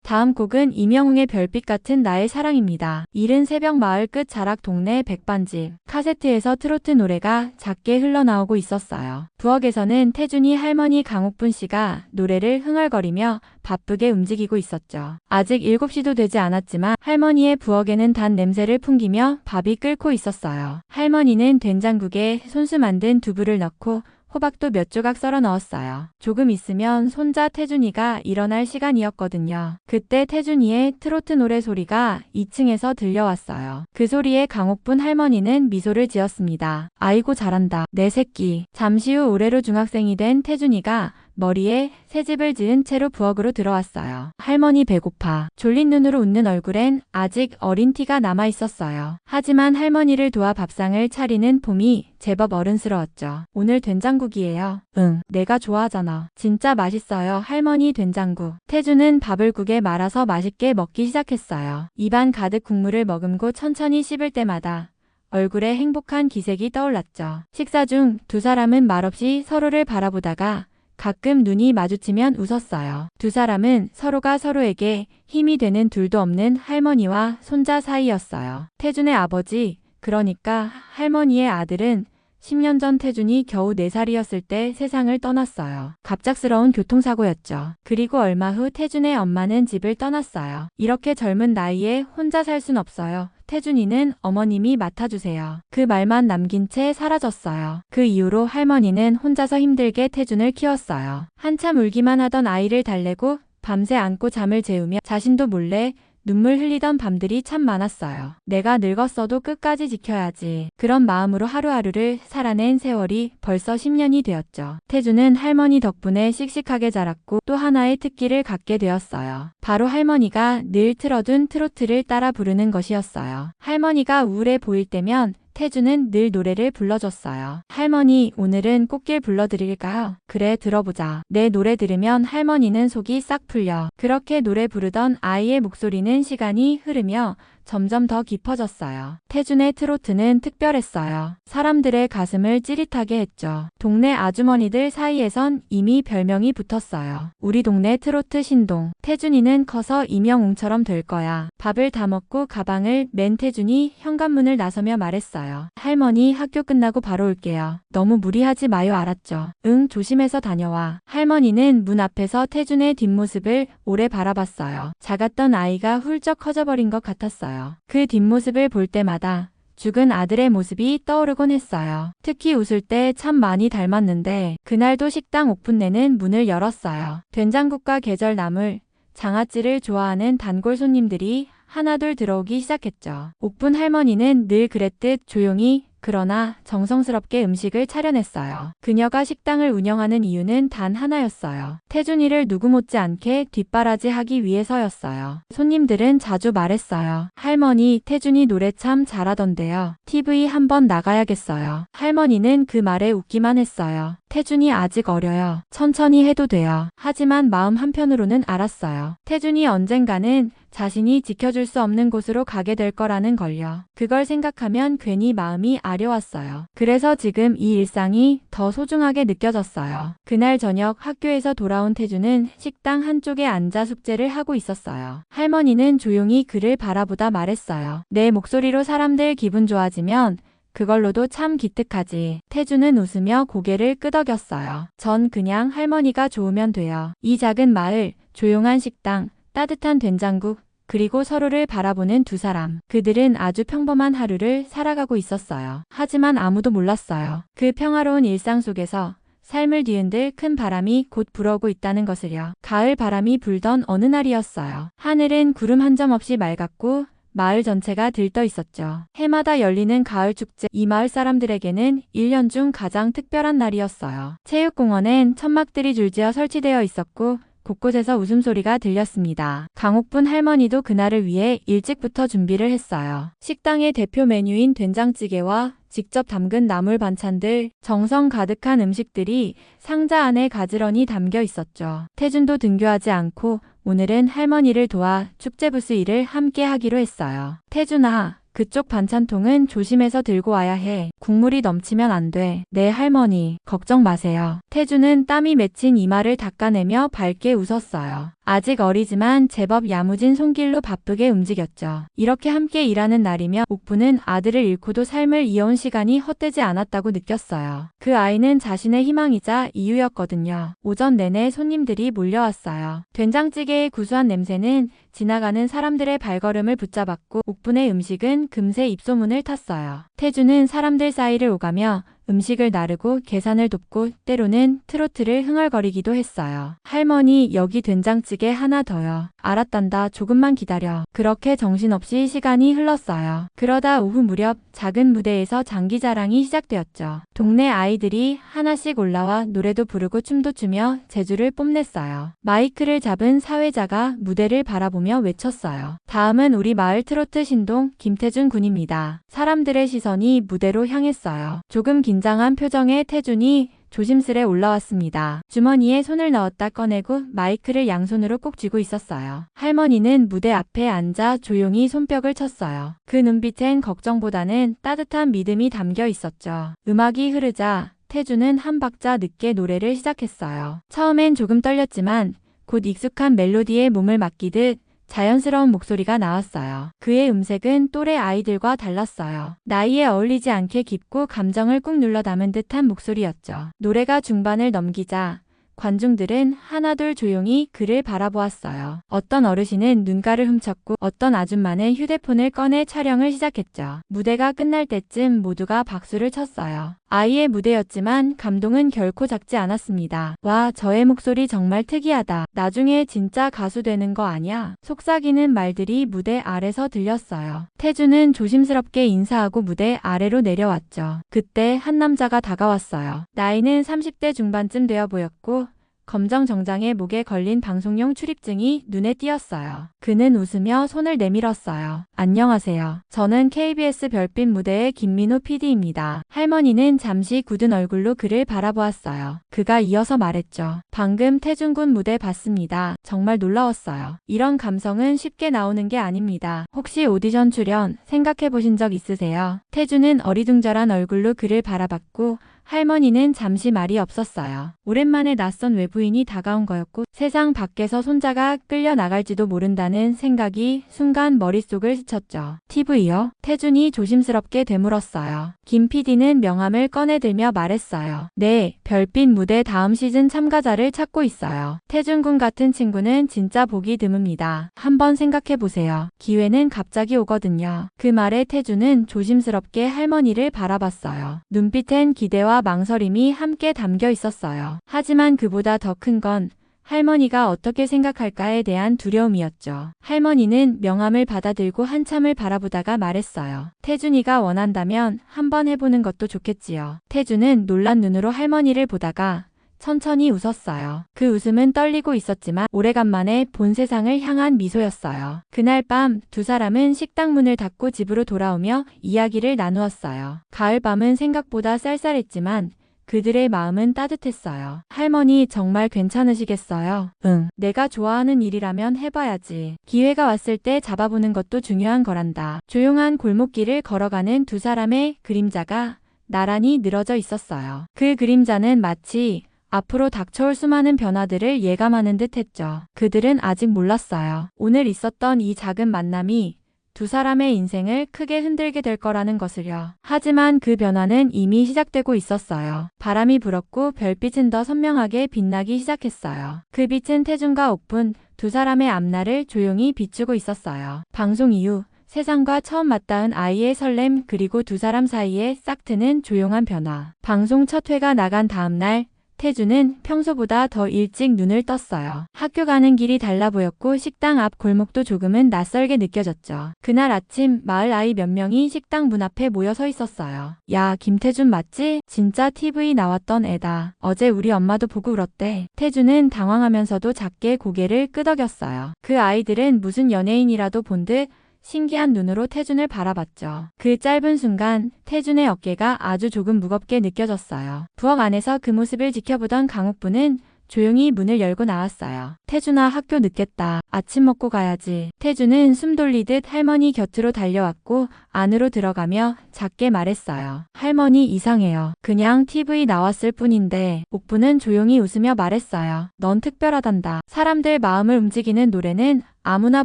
다음 곡은 임영웅의 별빛 같은 나의 사랑입니다. 이른 새벽 마을 끝 자락 동네 백반집. 카세트에서 트로트 노래가 작게 흘러나오고 있었어요. 부엌에서는 태준이 할머니 강옥분 씨가 노래를 흥얼거리며 바쁘게 움직이고 있었죠. 아직 7시도 되지 않았지만 할머니의 부엌에는 단 냄새를 풍기며 밥이 끓고 있었어요. 할머니는 된장국에 손수 만든 두부를 넣고 호박도 몇 조각 썰어 넣었어요. 조금 있으면 손자 태준이가 일어날 시간이었거든요. 그때 태준이의 트로트 노래 소리가 2층에서 들려왔어요. 그 소리에 강옥분 할머니는 미소를 지었습니다. 아이고 잘한다. 내 새끼. 잠시 후 올해로 중학생이 된 태준이가 머리에 새집을 지은 채로 부엌으로 들어왔어요. 할머니 배고파. 졸린 눈으로 웃는 얼굴엔 아직 어린 티가 남아 있었어요. 하지만 할머니를 도와 밥상을 차리는 폼이 제법 어른스러웠죠. 오늘 된장국이에요. 응, 내가 좋아하잖아. 진짜 맛있어요. 할머니 된장국. 태준은 밥을 국에 말아서 맛있게 먹기 시작했어요. 입안 가득 국물을 머금고 천천히 씹을 때마다 얼굴에 행복한 기색이 떠올랐죠. 식사 중 두 사람은 말없이 서로를 바라보다가 가끔 눈이 마주치면 웃었어요. 두 사람은 서로가 서로에게 힘이 되는 둘도 없는 할머니와 손자 사이였어요. 태준의 아버지, 그러니까 할머니의 아들은 10년 전 태준이 겨우 4살이었을 때 세상을 떠났어요. 갑작스러운 교통사고였죠. 그리고 얼마 후 태준의 엄마는 집을 떠났어요. 이렇게 젊은 나이에 혼자 살 순 없어요. 태준이는 어머님이 맡아주세요. 그 말만 남긴 채 사라졌어요. 그 이후로 할머니는 혼자서 힘들게 태준을 키웠어요. 한참 울기만 하던 아이를 달래고 밤새 안고 잠을 재우며 자신도 몰래 눈물 흘리던 밤들이 참 많았어요. 내가 늙었어도 끝까지 지켜야지. 그런 마음으로 하루하루를 살아낸 세월이 벌써 10년이 되었죠. 태준은 할머니 덕분에 씩씩하게 자랐고 또 하나의 특기를 갖게 되었어요. 바로 할머니가 늘 틀어둔 트로트를 따라 부르는 것이었어요. 할머니가 우울해 보일 때면 태준은 늘 노래를 불러줬어요. 할머니, 오늘은 꽃길 불러드릴까요? 그래, 들어보자. 내 노래 들으면 할머니는 속이 싹 풀려. 그렇게 노래 부르던 아이의 목소리는 시간이 흐르며 점점 더 깊어졌어요. 태준의 트로트는 특별했어요. 사람들의 가슴을 찌릿하게 했죠. 동네 아주머니들 사이에선 이미 별명이 붙었어요. 우리 동네 트로트 신동. 태준이는 커서 임영웅처럼 될 거야. 밥을 다 먹고 가방을 맨 태준이 현관문을 나서며 말했어요. 할머니, 학교 끝나고 바로 올게요. 너무 무리하지 마요, 알았죠? 응, 조심해서 다녀와. 할머니는 문 앞에서 태준의 뒷모습을 오래 바라봤어요. 작았던 아이가 훌쩍 커져버린 것 같았어요. 그 뒷모습을 볼 때마다 죽은 아들의 모습이 떠오르곤 했어요. 특히 웃을 때 참 많이 닮았는데 그날도 식당 오픈내는 문을 열었어요. 된장국과 계절나물, 장아찌를 좋아하는 단골 손님들이 하나둘 들어오기 시작했죠. 옥분 할머니는 늘 그랬듯 조용히 그러나 정성스럽게 음식을 차려냈어요. 그녀가 식당을 운영하는 이유는 단 하나였어요. 태준이를 누구 못지않게 뒷바라지하기 위해서였어요. 손님들은 자주 말했어요. 할머니, 태준이 노래 참 잘하던데요. TV 한번 나가야겠어요. 할머니는 그 말에 웃기만 했어요. 태준이 아직 어려요. 천천히 해도 돼요. 하지만 마음 한편으로는 알았어요. 태준이 언젠가는 자신이 지켜줄 수 없는 곳으로 가게 될 거라는 걸요. 그걸 생각하면 괜히 마음이 아려왔어요. 그래서 지금 이 일상이 더 소중하게 느껴졌어요. 그날 저녁 학교에서 돌아온 태준은 식당 한쪽에 앉아 숙제를 하고 있었어요. 할머니는 조용히 그를 바라보다 말했어요. 내 목소리로 사람들 기분 좋아지면 그걸로도 참 기특하지. 태준은 웃으며 고개를 끄덕였어요. 전 그냥 할머니가 좋으면 돼요. 이 작은 마을, 조용한 식당, 따뜻한 된장국, 그리고 서로를 바라보는 두 사람. 그들은 아주 평범한 하루를 살아가고 있었어요. 하지만 아무도 몰랐어요. 그 평화로운 일상 속에서 삶을 뒤흔들 큰 바람이 곧 불어오고 있다는 것을요. 가을 바람이 불던 어느 날이었어요. 하늘은 구름 한 점 없이 맑았고 마을 전체가 들떠 있었죠. 해마다 열리는 가을 축제, 이 마을 사람들에게는 1년 중 가장 특별한 날이었어요. 체육공원엔 천막들이 줄지어 설치되어 있었고 곳곳에서 웃음소리가 들렸습니다. 강옥분 할머니도 그날을 위해 일찍부터 준비를 했어요. 식당의 대표 메뉴인 된장찌개와 직접 담근 나물 반찬들, 정성 가득한 음식들이 상자 안에 가지런히 담겨 있었죠. 태준도 등교하지 않고 오늘은 할머니를 도와 축제 부스 일을 함께 하기로 했어요. 태준아, 그쪽 반찬통은 조심해서 들고 와야 해. 국물이 넘치면 안 돼. 네, 할머니. 걱정 마세요. 태준은 땀이 맺힌 이마를 닦아내며 밝게 웃었어요. 아직 어리지만 제법 야무진 손길로 바쁘게 움직였죠. 이렇게 함께 일하는 날이며 옥부는 아들을 잃고도 삶을 이어온 시간이 헛되지 않았다고 느꼈어요. 그 아이는 자신의 희망이자 이유였거든요. 오전 내내 손님들이 몰려왔어요. 된장찌개의 구수한 냄새는 지나가는 사람들의 발걸음을 붙잡았고 옥분의 음식은 금세 입소문을 탔어요. 태주는 사람들 사이를 오가며 음식을 나르고 계산을 돕고 때로는 트로트를 흥얼거리기도 했어요. 할머니, 여기 된장찌개 하나 더요. 알았단다. 조금만 기다려. 그렇게 정신없이 시간이 흘렀어요. 그러다 오후 무렵 작은 무대에서 장기자랑이 시작되었죠. 동네 아이들이 하나씩 올라와 노래도 부르고 춤도 추며 재주를 뽐냈어요. 마이크를 잡은 사회자가 무대를 바라보며 외쳤어요. 다음은 우리 마을 트로트 신동 김태준 군입니다. 사람들의 시선이 무대로 향했어요. 조금 긴장한 표정의 태준이 조심스레 올라왔습니다. 주머니에 손을 넣었다 꺼내고 마이크를 양손으로 꼭 쥐고 있었어요. 할머니는 무대 앞에 앉아 조용히 손뼉을 쳤어요. 그 눈빛엔 걱정보다는 따뜻한 믿음이 담겨 있었죠. 음악이 흐르자 태준은 한 박자 늦게 노래를 시작했어요. 처음엔 조금 떨렸지만 곧 익숙한 멜로디에 몸을 맡기듯 자연스러운 목소리가 나왔어요. 그의 음색은 또래 아이들과 달랐어요. 나이에 어울리지 않게 깊고 감정을 꾹 눌러 담은 듯한 목소리였죠. 노래가 중반을 넘기자 관중들은 하나둘 조용히 그를 바라보았어요. 어떤 어르신은 눈가를 훔쳤고 어떤 아줌마는 휴대폰을 꺼내 촬영을 시작했죠. 무대가 끝날 때쯤 모두가 박수를 쳤어요. 아이의 무대였지만 감동은 결코 작지 않았습니다. 와, 저의 목소리 정말 특이하다. 나중에 진짜 가수 되는 거 아냐? 속삭이는 말들이 무대 아래서 들렸어요. 태주는 조심스럽게 인사하고 무대 아래로 내려왔죠. 그때 한 남자가 다가왔어요. 나이는 30대 중반쯤 되어 보였고 검정 정장에 목에 걸린 방송용 출입증이 눈에 띄었어요. 그는 웃으며 손을 내밀었어요. 안녕하세요. 저는 KBS 별빛 무대의 김민호 PD입니다. 할머니는 잠시 굳은 얼굴로 그를 바라보았어요. 그가 이어서 말했죠. 방금 태준군 무대 봤습니다. 정말 놀라웠어요. 이런 감성은 쉽게 나오는 게 아닙니다. 혹시 오디션 출연 생각해 보신 적 있으세요? 태준은 어리둥절한 얼굴로 그를 바라봤고 할머니는 잠시 말이 없었어요. 오랜만에 낯선 외부인이 다가온 거였고 세상 밖에서 손자가 끌려 나갈지도 모른다는 생각이 순간 머릿속을 스쳤죠. TV요? 태준이 조심스럽게 되물었어요. 김 PD는 명함을 꺼내들며 말했어요. 네, 별빛 무대 다음 시즌 참가자를 찾고 있어요. 태준 군 같은 친구는 진짜 보기 드뭅니다. 한번 생각해보세요. 기회는 갑자기 오거든요. 그 말에 태준은 조심스럽게 할머니를 바라봤어요. 눈빛엔 기대와 망설임이 함께 담겨 있었어요. 하지만 그보다 더 큰 건 할머니가 어떻게 생각할까에 대한 두려움이었죠. 할머니는 명함을 받아들고 한참을 바라보다가 말했어요. 태준이가 원한다면 한번 해보는 것도 좋겠지요. 태준은 놀란 눈으로 할머니를 보다가 천천히 웃었어요. 그 웃음은 떨리고 있었지만 오래간만에 본 세상을 향한 미소였어요. 그날 밤 두 사람은 식당 문을 닫고 집으로 돌아오며 이야기를 나누었어요. 가을밤은 생각보다 쌀쌀했지만 그들의 마음은 따뜻했어요. 할머니 정말 괜찮으시겠어요? 응. 내가 좋아하는 일이라면 해봐야지. 기회가 왔을 때 잡아보는 것도 중요한 거란다. 조용한 골목길을 걸어가는 두 사람의 그림자가 나란히 늘어져 있었어요. 그 그림자는 마치 앞으로 닥쳐올 수많은 변화들을 예감하는 듯 했죠. 그들은 아직 몰랐어요. 오늘 있었던 이 작은 만남이 두 사람의 인생을 크게 흔들게 될 거라는 것을요. 하지만 그 변화는 이미 시작되고 있었어요. 바람이 불었고 별빛은 더 선명하게 빛나기 시작했어요. 그 빛은 태준과 옥분 두 사람의 앞날을 조용히 비추고 있었어요. 방송 이후 세상과 처음 맞닿은 아이의 설렘 그리고 두 사람 사이에 싹 트는 조용한 변화. 방송 첫 회가 나간 다음 날 태준은 평소보다 더 일찍 눈을 떴어요. 학교 가는 길이 달라 보였고 식당 앞 골목도 조금은 낯설게 느껴졌죠. 그날 아침 마을 아이 몇 명이 식당 문 앞에 모여 서 있었어요. 야, 김태준 맞지? 진짜 TV 나왔던 애다. 어제 우리 엄마도 보고 울었대. 태준은 당황하면서도 작게 고개를 끄덕였어요. 그 아이들은 무슨 연예인이라도 본 듯 신기한 눈으로 태준을 바라봤죠. 그 짧은 순간 태준의 어깨가 아주 조금 무겁게 느껴졌어요. 부엌 안에서 그 모습을 지켜보던 강옥부는 조용히 문을 열고 나왔어요. 태준아, 학교 늦겠다. 아침 먹고 가야지. 태준은 숨 돌리듯 할머니 곁으로 달려왔고 안으로 들어가며 작게 말했어요. 할머니 이상해요. 그냥 TV 나왔을 뿐인데. 옥부는 조용히 웃으며 말했어요. 넌 특별하단다. 사람들 마음을 움직이는 노래는 아무나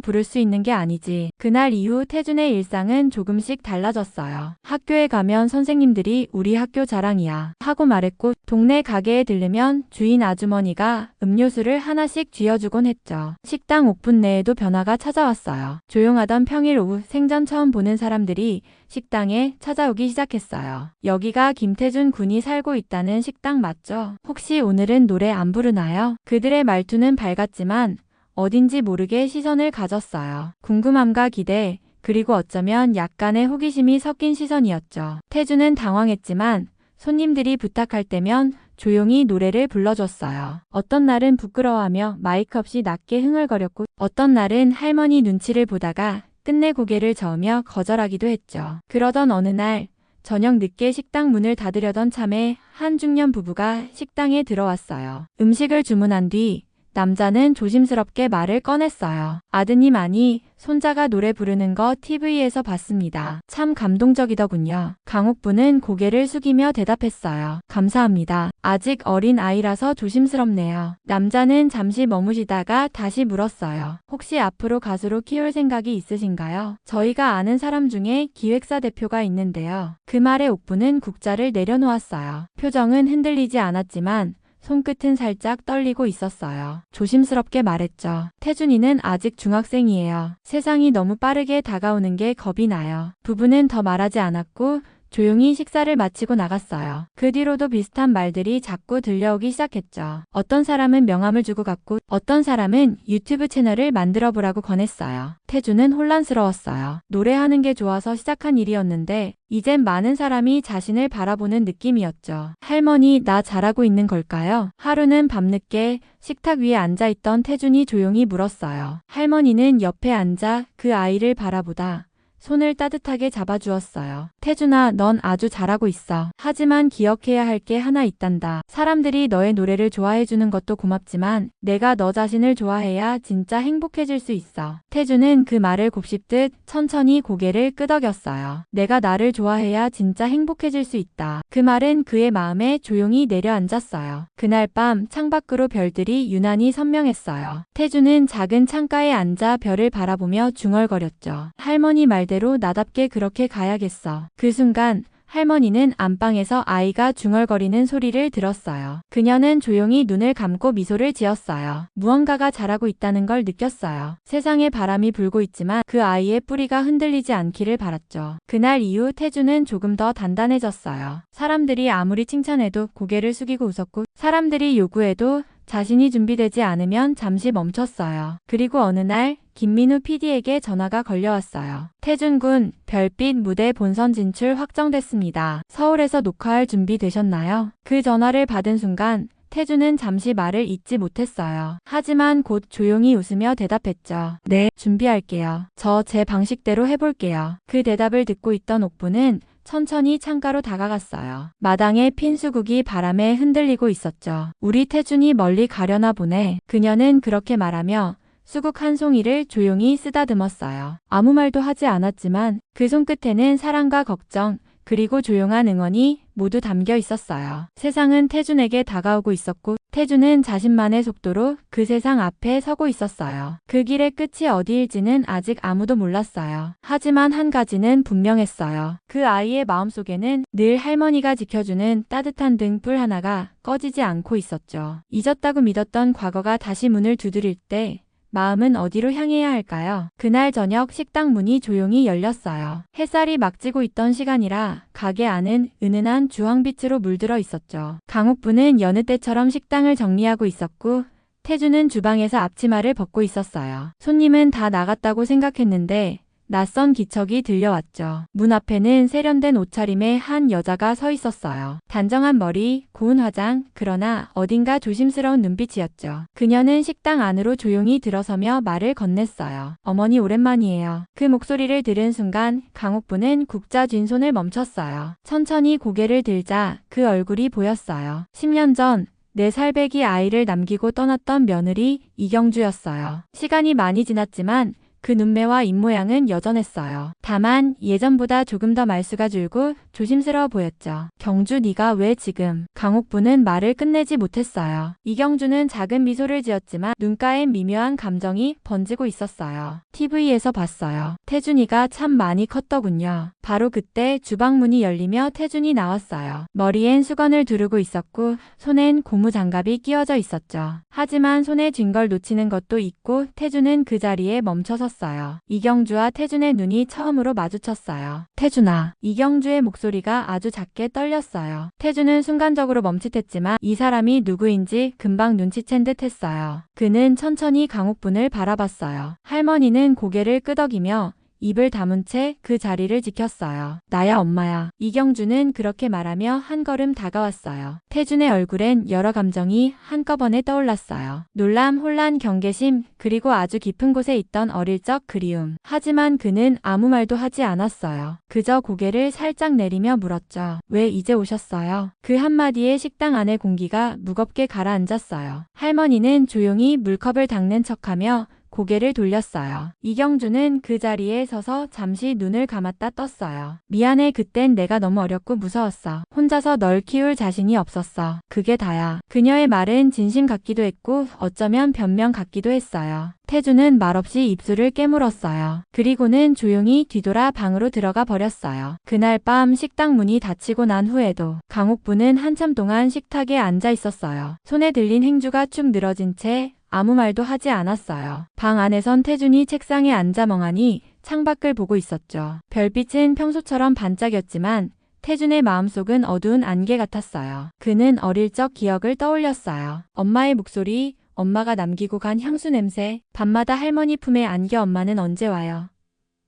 부를 수 있는 게 아니지. 그날 이후 태준의 일상은 조금씩 달라졌어요. 학교에 가면 선생님들이 우리 학교 자랑이야 하고 말했고, 동네 가게에 들르면 주인 아주머니가 음료수를 하나씩 쥐어주곤 했죠. 식당 옥분 내에도 변화가 찾아왔어요. 조용하던 평일 오후 생전 처음 보는 사람들이 식당에 찾아오기 시작했어요. 여기가 김태준 군이 살고 있다는 식당 맞죠? 혹시 오늘은 노래 안 부르나요? 그들의 말투는 밝았지만 어딘지 모르게 시선을 가졌어요. 궁금함과 기대, 그리고 어쩌면 약간의 호기심이 섞인 시선이었죠. 태준은 당황했지만 손님들이 부탁할 때면 조용히 노래를 불러줬어요. 어떤 날은 부끄러워하며 마이크 없이 낮게 흥얼거렸고, 어떤 날은 할머니 눈치를 보다가 끝내 고개를 저으며 거절하기도 했죠. 그러던 어느 날 저녁 늦게 식당 문을 닫으려던 참에 한 중년 부부가 식당에 들어왔어요. 음식을 주문한 뒤 남자는 조심스럽게 말을 꺼냈어요. 아드님, 아니, 손자가 노래 부르는 거 TV에서 봤습니다. 참 감동적이더군요. 강옥부는 고개를 숙이며 대답했어요. 감사합니다. 아직 어린 아이라서 조심스럽네요. 남자는 잠시 머무시다가 다시 물었어요. 혹시 앞으로 가수로 키울 생각이 있으신가요? 저희가 아는 사람 중에 기획사 대표가 있는데요. 그 말에 옥부는 국자를 내려놓았어요. 표정은 흔들리지 않았지만 손끝은 살짝 떨리고 있었어요. 조심스럽게 말했죠. 태준이는 아직 중학생이에요. 세상이 너무 빠르게 다가오는 게 겁이 나요. 부부는 더 말하지 않았고 조용히 식사를 마치고 나갔어요. 그 뒤로도 비슷한 말들이 자꾸 들려오기 시작했죠. 어떤 사람은 명함을 주고 갔고, 어떤 사람은 유튜브 채널을 만들어 보라고 권했어요. 태준은 혼란스러웠어요. 노래하는 게 좋아서 시작한 일이었는데 이젠 많은 사람이 자신을 바라보는 느낌이었죠. 할머니, 나 잘하고 있는 걸까요? 하루는 밤늦게 식탁 위에 앉아있던 태준이 조용히 물었어요. 할머니는 옆에 앉아 그 아이를 바라보다 손을 따뜻하게 잡아주었어요. 태준아, 넌 아주 잘하고 있어. 하지만 기억해야 할 게 하나 있단다. 사람들이 너의 노래를 좋아해주는 것도 고맙지만 내가 너 자신을 좋아해야 진짜 행복해질 수 있어. 태준은 그 말을 곱씹듯 천천히 고개를 끄덕였어요. 내가 나를 좋아해야 진짜 행복해질 수 있다. 그 말은 그의 마음에 조용히 내려앉았어요. 그날 밤 창밖으로 별들이 유난히 선명했어요. 태준은 작은 창가에 앉아 별을 바라보며 중얼거렸죠. 할머니 말대로 나답게 그렇게 가야겠어. 그 순간 할머니는 안방에서 아이가 중얼거리는 소리를 들었어요. 그녀는 조용히 눈을 감고 미소를 지었어요. 무언가가 자라고 있다는 걸 느꼈어요. 세상에 바람이 불고 있지만 그 아이의 뿌리가 흔들리지 않기를 바랐죠. 그날 이후 태준은 조금 더 단단해졌어요. 사람들이 아무리 칭찬해도 고개를 숙이고 웃었고, 사람들이 요구해도 자신이 준비되지 않으면 잠시 멈췄어요. 그리고 어느 날 김민우 PD에게 전화가 걸려왔어요. 태준 군, 별빛 무대 본선 진출 확정됐습니다. 서울에서 녹화할 준비 되셨나요? 그 전화를 받은 순간 태준은 잠시 말을 잇지 못했어요. 하지만 곧 조용히 웃으며 대답했죠. 네, 준비할게요. 저 제 방식대로 해볼게요. 그 대답을 듣고 있던 옥부는 천천히 창가로 다가갔어요. 마당에 핀 수국이 바람에 흔들리고 있었죠. 우리 태준이 멀리 가려나 보네. 그녀는 그렇게 말하며 수국 한 송이를 조용히 쓰다듬었어요. 아무 말도 하지 않았지만 그 손끝에는 사랑과 걱정, 그리고 조용한 응원이 모두 담겨 있었어요. 세상은 태준에게 다가오고 있었고, 태준은 자신만의 속도로 그 세상 앞에 서고 있었어요. 그 길의 끝이 어디일지는 아직 아무도 몰랐어요. 하지만 한 가지는 분명했어요. 그 아이의 마음속에는 늘 할머니가 지켜주는 따뜻한 등불 하나가 꺼지지 않고 있었죠. 잊었다고 믿었던 과거가 다시 문을 두드릴 때 마음은 어디로 향해야 할까요? 그날 저녁 식당 문이 조용히 열렸어요. 햇살이 막 지고 있던 시간이라 가게 안은 은은한 주황빛으로 물들어 있었죠. 강옥부는 여느 때처럼 식당을 정리하고 있었고, 태준은 주방에서 앞치마를 벗고 있었어요. 손님은 다 나갔다고 생각했는데 낯선 기척이 들려왔죠. 문 앞에는 세련된 옷차림의 한 여자가 서 있었어요. 단정한 머리, 고운 화장, 그러나 어딘가 조심스러운 눈빛이었죠. 그녀는 식당 안으로 조용히 들어서며 말을 건넸어요. 어머니 오랜만이에요. 그 목소리를 들은 순간 강옥부는 국자 쥔 손을 멈췄어요. 천천히 고개를 들자 그 얼굴이 보였어요. 10년 전 4살배기 아이를 남기고 떠났던 며느리 이경주였어요. 시간이 많이 지났지만 그 눈매와 입모양은 여전했어요. 다만 예전보다 조금 더 말수가 줄고 조심스러워 보였죠. 경주, 네가 왜 지금? 강옥부는 말을 끝내지 못했어요. 이경주는 작은 미소를 지었지만 눈가엔 미묘한 감정이 번지고 있었어요. TV에서 봤어요. 태준이가 참 많이 컸더군요. 바로 그때 주방문이 열리며 태준이 나왔어요. 머리엔 수건을 두르고 있었고 손엔 고무장갑이 끼워져 있었죠. 하지만 손에 쥔 걸 놓치는 것도 있고 태준은 그 자리에 멈춰섰어요. 이경주와 태준의 눈이 처음으로 마주쳤어요. 태준아. 이경주의 목소리가 아주 작게 떨렸어요. 태준은 순간적으로 멈칫했지만 이 사람이 누구인지 금방 눈치챈 듯 했어요. 그는 천천히 강옥분을 바라봤어요. 할머니는 고개를 끄덕이며 입을 다문 채 그 자리를 지켰어요. 나야 엄마야. 이경주는 그렇게 말하며 한 걸음 다가왔어요. 태준의 얼굴엔 여러 감정이 한꺼번에 떠올랐어요. 놀람, 혼란, 경계심, 그리고 아주 깊은 곳에 있던 어릴 적 그리움. 하지만 그는 아무 말도 하지 않았어요. 그저 고개를 살짝 내리며 물었죠. 왜 이제 오셨어요? 그 한마디에 식당 안의 공기가 무겁게 가라앉았어요. 할머니는 조용히 물컵을 닦는 척하며 고개를 돌렸어요. 이경주는 그 자리에 서서 잠시 눈을 감았다 떴어요. 미안해, 그땐 내가 너무 어렸고 무서웠어. 혼자서 널 키울 자신이 없었어. 그게 다야. 그녀의 말은 진심 같기도 했고 어쩌면 변명 같기도 했어요. 태준은 말없이 입술을 깨물었어요. 그리고는 조용히 뒤돌아 방으로 들어가 버렸어요. 그날 밤 식당 문이 닫히고 난 후에도 강옥부는 한참 동안 식탁에 앉아 있었어요. 손에 들린 행주가 축 늘어진 채 아무 말도 하지 않았어요. 방 안에선 태준이 책상에 앉아 멍하니 창밖을 보고 있었죠. 별빛은 평소처럼 반짝였지만 태준의 마음속은 어두운 안개 같았어요. 그는 어릴 적 기억을 떠올렸어요. 엄마의 목소리, 엄마가 남기고 간 향수 냄새, 밤마다 할머니 품에 안겨 엄마는 언제 와요?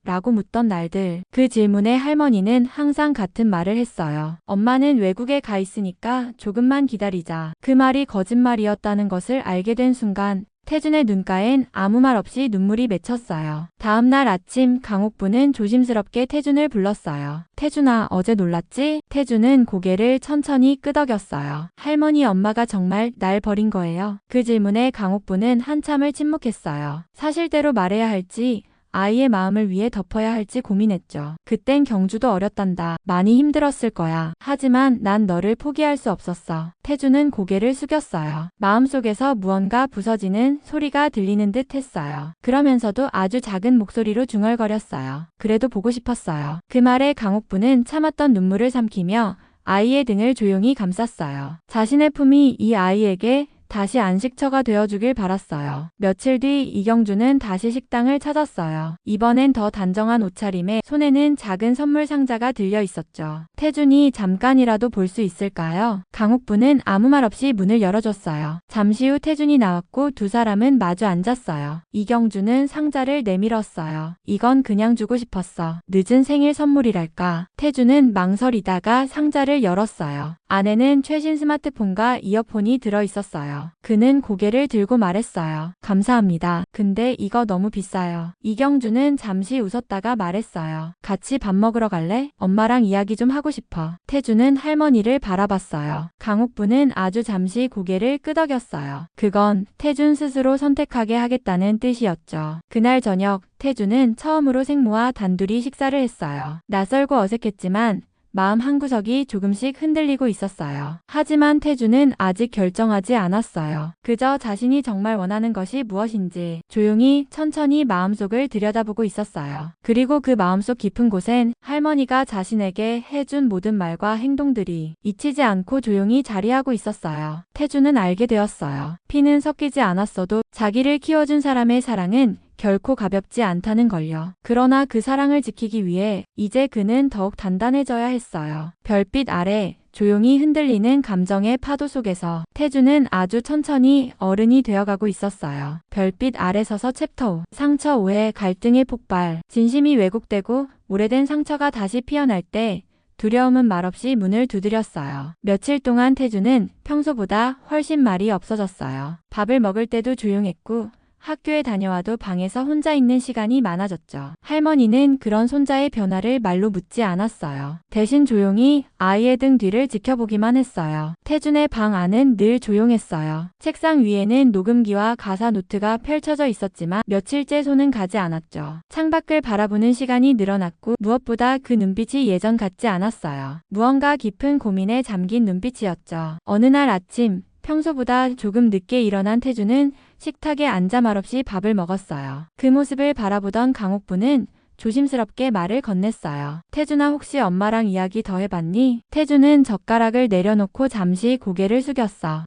라고 묻던 날들. 그 질문에 할머니는 항상 같은 말을 했어요. 엄마는 외국에 가 있으니까 조금만 기다리자. 그 말이 거짓말이었다는 것을 알게 된 순간 태준의 눈가엔 아무 말 없이 눈물이 맺혔어요. 다음 날 아침 강옥부는 조심스럽게 태준을 불렀어요. 태준아, 어제 놀랐지? 태준은 고개를 천천히 끄덕였어요. 할머니, 엄마가 정말 날 버린 거예요? 그 질문에 강옥부는 한참을 침묵했어요. 사실대로 말해야 할지 아이의 마음을 위해 덮어야 할지 고민했죠. 그땐 경주도 어렸단다. 많이 힘들었을 거야. 하지만 난 너를 포기할 수 없었어. 태준은 고개를 숙였어요. 마음속에서 무언가 부서지는 소리가 들리는 듯 했어요. 그러면서도 아주 작은 목소리로 중얼거렸어요. 그래도 보고 싶었어요. 그 말에 강옥부는 참았던 눈물을 삼키며 아이의 등을 조용히 감쌌어요. 자신의 품이 이 아이에게 다시 안식처가 되어주길 바랐어요. 며칠 뒤 이경주는 다시 식당을 찾았어요. 이번엔 더 단정한 옷차림에 손에는 작은 선물 상자가 들려 있었죠. 태준이 잠깐이라도 볼 수 있을까요? 강옥부는 아무 말 없이 문을 열어줬어요. 잠시 후 태준이 나왔고 두 사람은 마주 앉았어요. 이경주는 상자를 내밀었어요. 이건 그냥 주고 싶었어. 늦은 생일 선물이랄까. 태준은 망설이다가 상자를 열었어요. 안에는 최신 스마트폰과 이어폰이 들어 있었어요. 그는 고개를 들고 말했어요. 감사합니다. 근데 이거 너무 비싸요. 이경주는 잠시 웃었다가 말했어요. 같이 밥 먹으러 갈래? 엄마랑 이야기 좀 하고 싶어. 태주는 할머니를 바라봤어요. 강옥부는 아주 잠시 고개를 끄덕였어요. 그건 태준 스스로 선택하게 하겠다는 뜻이었죠. 그날 저녁 태주는 처음으로 생모와 단둘이 식사를 했어요. 낯설고 어색했지만 마음 한구석이 조금씩 흔들리고 있었어요. 하지만 태주는 아직 결정하지 않았어요. 그저 자신이 정말 원하는 것이 무엇인지 조용히 천천히 마음속을 들여다보고 있었어요. 그리고 그 마음속 깊은 곳엔 할머니가 자신에게 해준 모든 말과 행동들이 잊히지 않고 조용히 자리하고 있었어요. 태주는 알게 되었어요. 피는 섞이지 않았어도 자기를 키워준 사람의 사랑은 결코 가볍지 않다는 걸요. 그러나 그 사랑을 지키기 위해 이제 그는 더욱 단단해져야 했어요. 별빛 아래 조용히 흔들리는 감정의 파도 속에서 태주는 아주 천천히 어른이 되어가고 있었어요. 별빛 아래 서서 챕터 5. 상처, 오해, 갈등의 폭발. 진심이 왜곡되고 오래된 상처가 다시 피어날 때 두려움은 말없이 문을 두드렸어요. 며칠 동안 태주는 평소보다 훨씬 말이 없어졌어요. 밥을 먹을 때도 조용했고 학교에 다녀와도 방에서 혼자 있는 시간이 많아졌죠. 할머니는 그런 손자의 변화를 말로 묻지 않았어요. 대신 조용히 아이의 등 뒤를 지켜보기만 했어요. 태준의 방 안은 늘 조용했어요. 책상 위에는 녹음기와 가사 노트가 펼쳐져 있었지만 며칠째 손은 가지 않았죠. 창밖을 바라보는 시간이 늘어났고 무엇보다 그 눈빛이 예전 같지 않았어요. 무언가 깊은 고민에 잠긴 눈빛이었죠. 어느 날 아침 평소보다 조금 늦게 일어난 태준은 식탁에 앉아 말없이 밥을 먹었어요. 그 모습을 바라보던 강옥부는 조심스럽게 말을 건넸어요. 태준아, 혹시 엄마랑 이야기 더 해봤니? 태준은 젓가락을 내려놓고 잠시 고개를 숙였어.